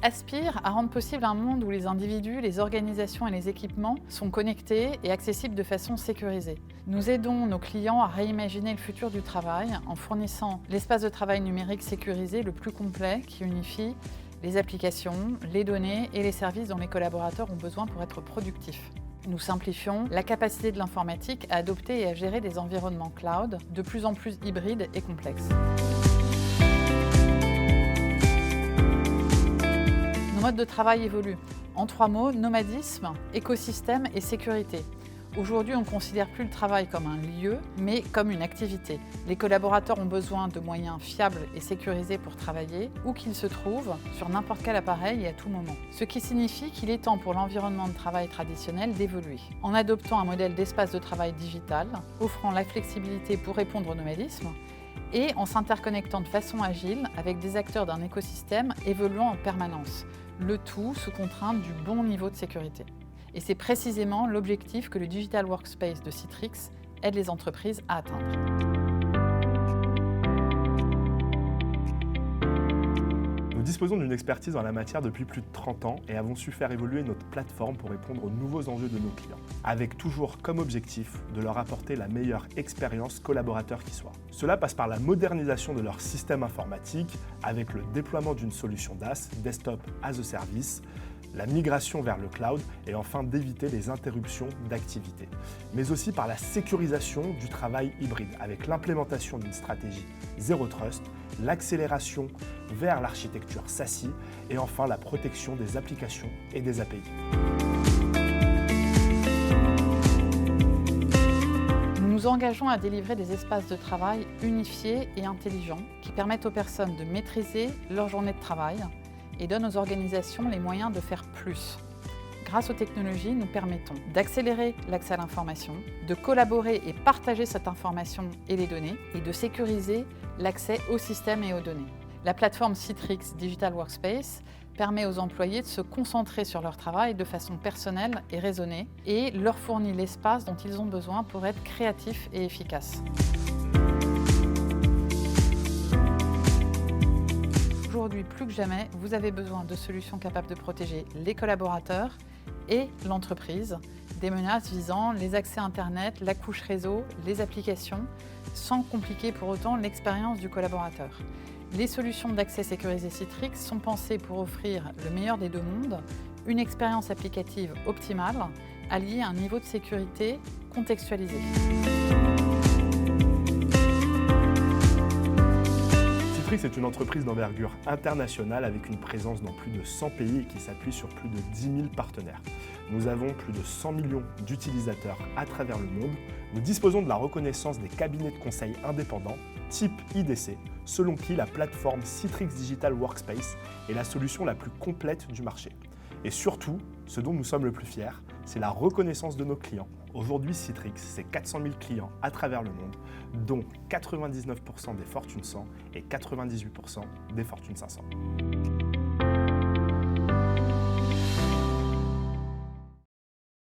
aspire à rendre possible un monde où les individus, les organisations et les équipements sont connectés et accessibles de façon sécurisée. Nous aidons nos clients à réimaginer le futur du travail en fournissant l'espace de travail numérique sécurisé le plus complet qui unifie les applications, les données et les services dont les collaborateurs ont besoin pour être productifs. Nous simplifions la capacité de l'informatique à adopter et à gérer des environnements cloud de plus en plus hybrides et complexes. Nos modes de travail évoluent. En 3 mots, nomadisme, écosystème et sécurité. Aujourd'hui, on ne considère plus le travail comme un lieu, mais comme une activité. Les collaborateurs ont besoin de moyens fiables et sécurisés pour travailler, où qu'ils se trouvent, sur n'importe quel appareil et à tout moment. Ce qui signifie qu'il est temps pour l'environnement de travail traditionnel d'évoluer, en adoptant un modèle d'espace de travail digital, offrant la flexibilité pour répondre au nomadisme, et en s'interconnectant de façon agile avec des acteurs d'un écosystème évoluant en permanence, le tout sous contrainte du bon niveau de sécurité. Et c'est précisément l'objectif que le Digital Workspace de Citrix aide les entreprises à atteindre. Nous disposons d'une expertise en la matière depuis plus de 30 ans et avons su faire évoluer notre plateforme pour répondre aux nouveaux enjeux de nos clients, avec toujours comme objectif de leur apporter la meilleure expérience collaborateur qui soit. Cela passe par la modernisation de leur système informatique avec le déploiement d'une solution DaaS, Desktop as a Service, la migration vers le cloud et enfin d'éviter les interruptions d'activité. Mais aussi par la sécurisation du travail hybride avec l'implémentation d'une stratégie Zero Trust, l'accélération vers l'architecture SASI et enfin la protection des applications et des API. Nous nous engageons à délivrer des espaces de travail unifiés et intelligents qui permettent aux personnes de maîtriser leur journée de travail et donne aux organisations les moyens de faire plus. Grâce aux technologies, nous permettons d'accélérer l'accès à l'information, de collaborer et partager cette information et les données, et de sécuriser l'accès aux systèmes et aux données. La plateforme Citrix Digital Workspace permet aux employés de se concentrer sur leur travail de façon personnelle et raisonnée, et leur fournit l'espace dont ils ont besoin pour être créatifs et efficaces. Aujourd'hui, plus que jamais, vous avez besoin de solutions capables de protéger les collaborateurs et l'entreprise des menaces visant les accès Internet, la couche réseau, les applications, sans compliquer pour autant l'expérience du collaborateur. Les solutions d'accès sécurisé Citrix sont pensées pour offrir le meilleur des deux mondes, une expérience applicative optimale, alliée à un niveau de sécurité contextualisé. Citrix est une entreprise d'envergure internationale avec une présence dans plus de 100 pays et qui s'appuie sur plus de 10 000 partenaires. Nous avons plus de 100 millions d'utilisateurs à travers le monde. Nous disposons de la reconnaissance des cabinets de conseil indépendants, type IDC, selon qui la plateforme Citrix Digital Workspace est la solution la plus complète du marché. Et surtout, ce dont nous sommes le plus fiers, c'est la reconnaissance de nos clients. Aujourd'hui, Citrix, c'est 400 000 clients à travers le monde, dont 99% des Fortune 100 et 98% des Fortune 500.